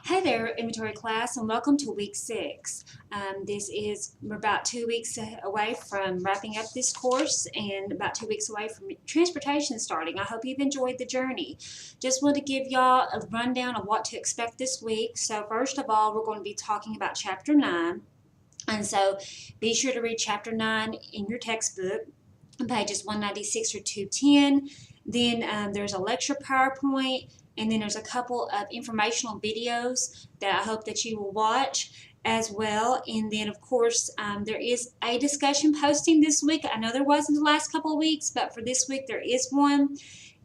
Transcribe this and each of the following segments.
Hey there, inventory class, and welcome to week 6. We're about 2 weeks away from wrapping up this course and about 2 weeks away from transportation starting. I hope you've enjoyed the journey. Just want to give y'all a rundown of what to expect this week. So first of all, we're going to be talking about chapter 9. And so be sure to read chapter 9 in your textbook, pages 196 or 210. Then there's a lecture PowerPoint, and then there's a couple of informational videos that I hope that you will watch as well. And then, of course, there is a discussion posting this week. I know there wasn't the last couple of weeks, but for this week there is one.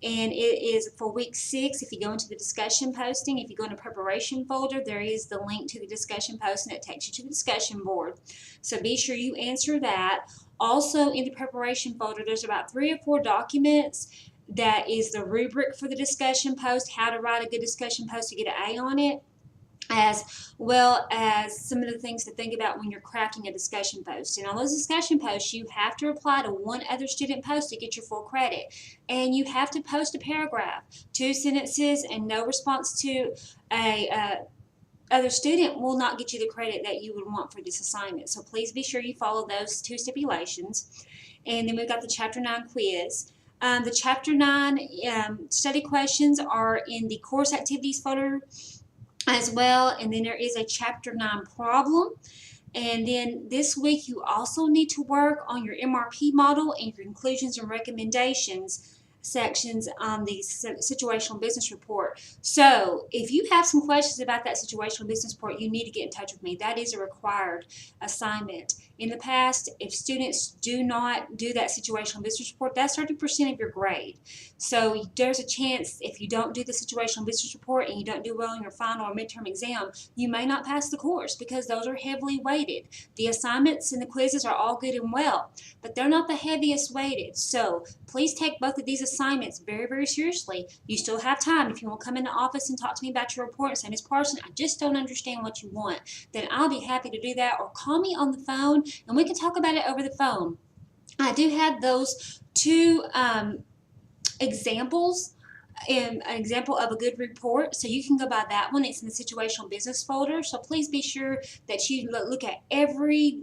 And it is for week 6. If you go into the discussion posting, if you go into preparation folder, there is the link to the discussion posting that takes you to the discussion board. So be sure you answer that. Also in the preparation folder, there's about 3 or 4 documents that is the rubric for the discussion post, how to write a good discussion post to get an A on it, as well as some of the things to think about when you're crafting a discussion post. And on those discussion posts, you have to reply to one other student post to get your full credit. And you have to post a paragraph, 2 sentences, and no response to a other student will not get you the credit that you would want for this assignment. So please be sure you follow those 2 stipulations. And then we've got the Chapter 9 quiz. The Chapter 9 study questions are in the course activities folder as well. And then there is a Chapter 9 problem. And then this week you also need to work on your MRP model and your conclusions and recommendations sections on the situational business report. So if you have some questions about that situational business report, you need to get in touch with me. That is a required assignment. In the past, if students do not do that situational business report, that's 30% of your grade. So there's a chance if you don't do the situational business report and you don't do well in your final or midterm exam, you may not pass the course because those are heavily weighted. The assignments and the quizzes are all good and well, but they're not the heaviest weighted. So please take both of these assignments very, very seriously. You still have time. If you want to come in the office and talk to me about your report and say, Ms. Parson, I just don't understand what you want, then I'll be happy to do that, or call me on the phone and we can talk about it over the phone. I do have those 2 examples, an example of a good report, so you can go by that one. It's in the situational business folder, so please be sure that you look at every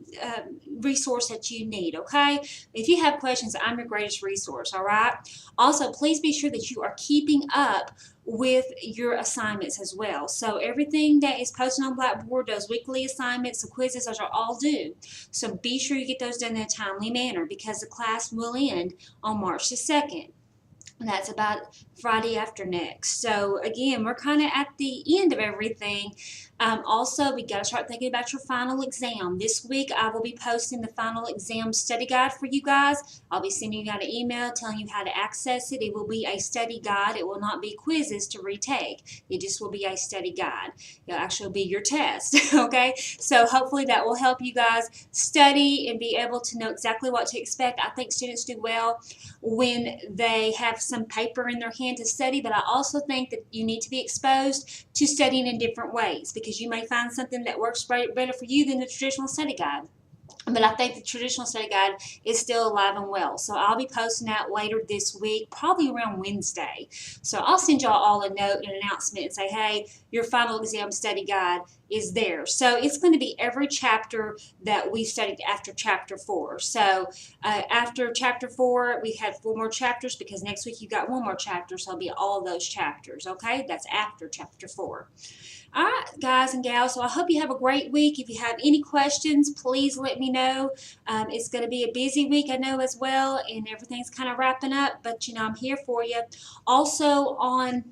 resource that you need, okay? If you have questions, I'm your greatest resource, all right? Also, please be sure that you are keeping up with your assignments as well. So everything that is posted on Blackboard, those weekly assignments, the quizzes, those are all due. So be sure you get those done in a timely manner because the class will end on March the 2nd. And that's about Friday after next. So again, we're kind of at the end of everything. Also, we got to start thinking about your final exam. This week, I will be posting the final exam study guide for you guys. I'll be sending you out an email telling you how to access it. It will be a study guide. It will not be quizzes to retake. It just will be a study guide. It'll actually be your test, okay? So hopefully that will help you guys study and be able to know exactly what to expect. I think students do well when they have some paper in their hand to study, but I also think that you need to be exposed to studying in different ways because you may find something that works better for you than the traditional study guide. But I think the traditional study guide is still alive and well. So I'll be posting that later this week, probably around Wednesday. So I'll send y'all all a note and an announcement and say, hey, your final exam study guide is there. So it's going to be every chapter that we studied after chapter 4. So after chapter 4, we had 4 more chapters because next week you got 1 more chapter. So it'll be all those chapters, okay? That's after chapter 4. All right, guys and gals, so I hope you have a great week. If you have any questions, please let me know. It's going to be a busy week, I know, as well, and everything's kind of wrapping up, but, you know, I'm here for you. Also, on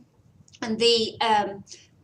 the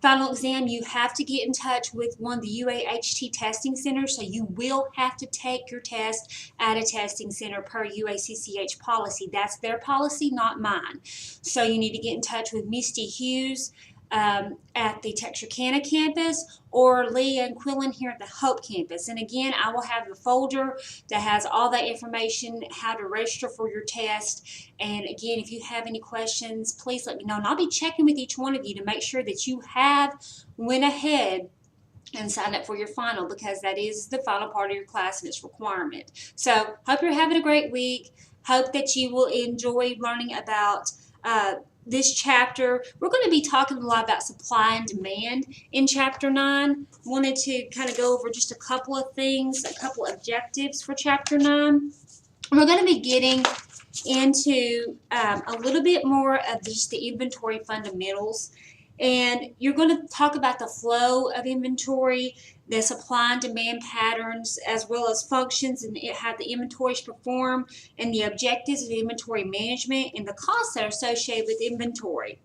final exam, you have to get in touch with one of the UAHT testing centers, so you will have to take your test at a testing center per UACCH policy. That's their policy, not mine. So you need to get in touch with Misty Hughes at the Texarkana campus, or Leah and Quillen here at the Hope campus. And again, I will have the folder that has all that information, how to register for your test. And again, if you have any questions, please let me know. And I'll be checking with each one of you to make sure that you have went ahead and sign up for your final, because that is the final part of your class and its requirement. So hope you're having a great week. Hope that you will enjoy learning about this chapter, we're going to be talking a lot about supply and demand in chapter 9. Wanted to kind of go over just a couple of things, a couple objectives for chapter 9. We're going to be getting into a little bit more of just the inventory fundamentals. And you're going to talk about the flow of inventory, the supply and demand patterns, as well as functions and how the inventories perform, and the objectives of inventory management, and the costs that are associated with inventory.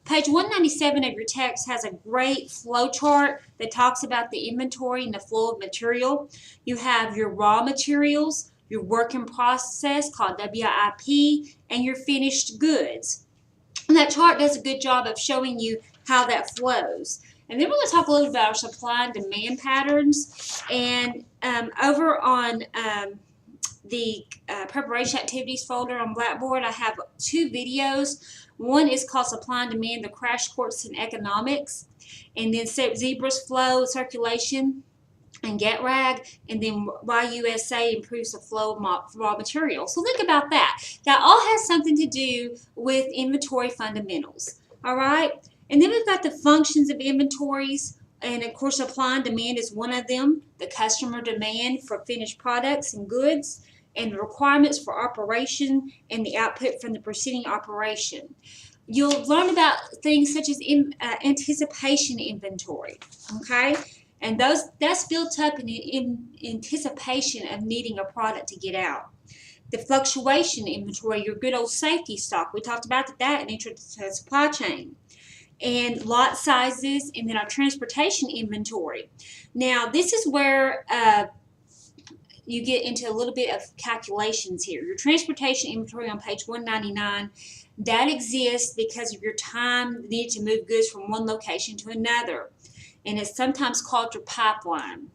Page 197 of your text has a great flow chart that talks about the inventory and the flow of material. You have your raw materials, your work in process called WIP, and your finished goods. And that chart does a good job of showing you how that flows. And then we're going to talk a little about our supply and demand patterns. And over on the preparation activities folder on Blackboard, I have 2 videos. One is called Supply and Demand, the Crash Course in Economics. And then Zebra's Flow, Circulation, and GetRag, and then YUSA improves the flow of raw material. So think about that. That all has something to do with inventory fundamentals. All right? And then we've got the functions of inventories, and of course supply and demand is one of them. The customer demand for finished products and goods, and the requirements for operation, and the output from the preceding operation. You'll learn about things such as anticipation inventory. Okay? And that's built up in anticipation of needing a product to get out. The fluctuation inventory, your good old safety stock. We talked about that in Intro to Supply Chain. And lot sizes, and then our transportation inventory. Now, this is where you get into a little bit of calculations here. Your transportation inventory on page 199, that exists because of your time needed to move goods from one location to another. And it's sometimes called your pipeline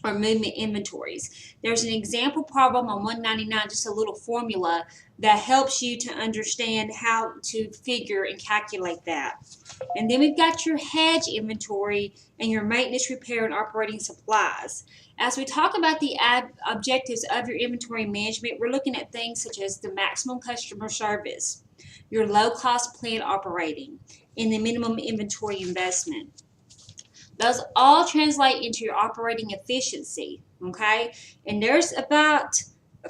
or movement inventories. There's an example problem on 199, just a little formula that helps you to understand how to figure and calculate that. And then we've got your hedge inventory and your maintenance, repair, and operating supplies. As we talk about the objectives of your inventory management, we're looking at things such as the maximum customer service, your low-cost plant operating, and the minimum inventory investment. Those all translate into your operating efficiency, okay? And there's about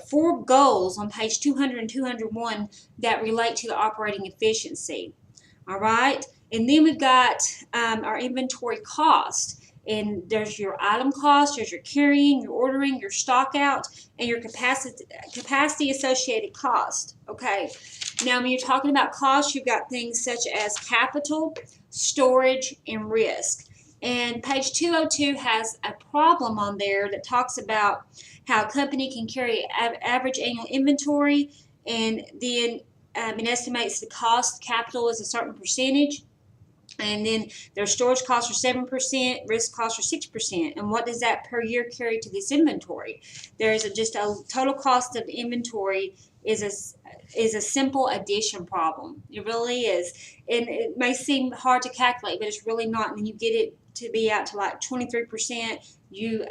4 goals on page 200 and 201 that relate to the operating efficiency, all right? And then we've got our inventory cost. And there's your item cost, there's your carrying, your ordering, your stock out, and your capacity associated cost, okay? Now, when you're talking about cost, you've got things such as capital, storage, and risk. And page 202 has a problem on there that talks about how a company can carry average annual inventory, and then it estimates the cost capital is a certain percentage. And then their storage costs are 7%, risk costs are 6%. And what does that per year carry to this inventory? There is just a total cost of inventory is a simple addition problem. It really is. And it may seem hard to calculate, but it's really not. And then you get it to be out to like 23%. You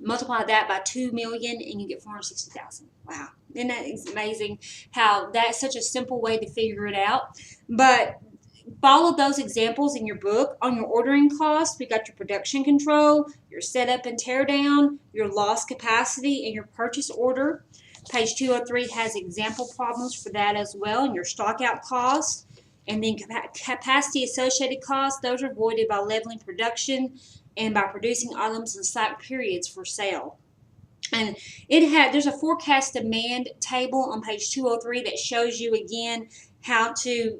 multiply that by 2 million and you get 460,000. Wow. Isn't that amazing how that's such a simple way to figure it out? But follow those examples in your book. On your ordering costs, we got your production control, your setup and tear down, your loss capacity, and your purchase order. Page 203 has example problems for that as well, and your stock out cost. And then capacity associated costs, those are avoided by leveling production and by producing items in slack periods for sale. And there's a forecast demand table on page 203 that shows you again how to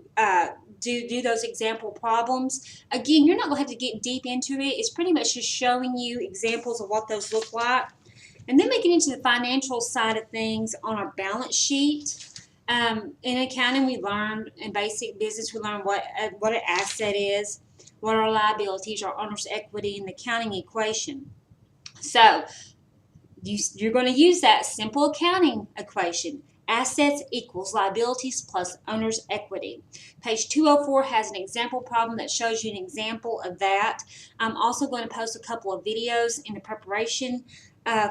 do those example problems. Again, you're not going to have to get deep into it. It's pretty much just showing you examples of what those look like. And then we get into the financial side of things on our balance sheet. In accounting, we learned, in basic business, we learned what an asset is, what our liabilities are, owner's equity, and the accounting equation. So you're going to use that simple accounting equation. Assets equals liabilities plus owner's equity. Page 204 has an example problem that shows you an example of that. I'm also going to post a couple of videos in the preparation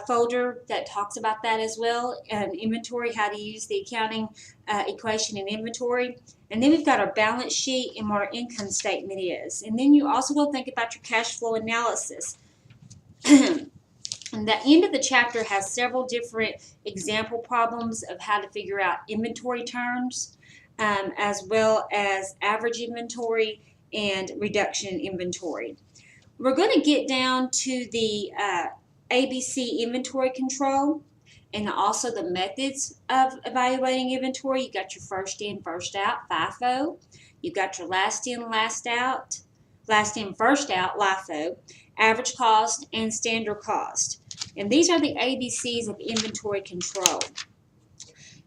folder that talks about that as well. Inventory, how to use the accounting equation in inventory. And then we've got our balance sheet and what our income statement is. And then you also go think about your cash flow analysis. And the end of the chapter has several different example problems of how to figure out inventory turns, as well as average inventory and reduction in inventory. We're going to get down to the ABC inventory control and also the methods of evaluating inventory. You got your first in, first out, FIFO. You've got your last in, last out, last in, first out, LIFO, average cost, and standard cost. And these are the ABCs of inventory control.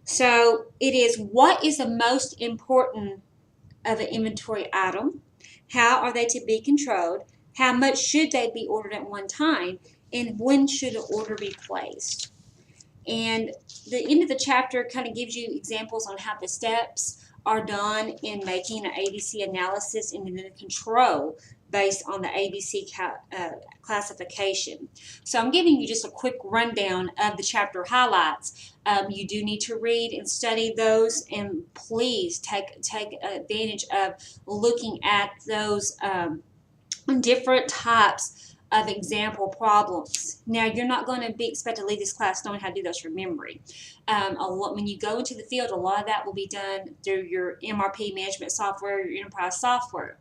So it is, what is the most important of an inventory item? How are they to be controlled? How much should they be ordered at one time? And when should an order be placed? And the end of the chapter kind of gives you examples on how the steps are done in making an ABC analysis and then the control based on the ABC classification. So I'm giving you just a quick rundown of the chapter highlights. You do need to read and study those, and please take advantage of looking at those different types of example problems. Now, you're not going to be expected to leave this class knowing how to do those from memory. When you go into the field, a lot of that will be done through your MRP management software, your enterprise software.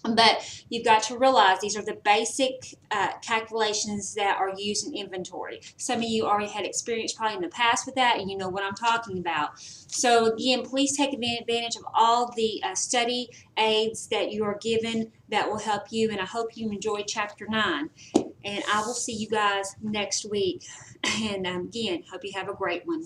But you've got to realize these are the basic calculations that are used in inventory. Some of you already had experience probably in the past with that, and you know what I'm talking about. So again, please take advantage of all the study aids that you are given that will help you, and I hope you enjoyed Chapter 9. And I will see you guys next week. And again, hope you have a great one.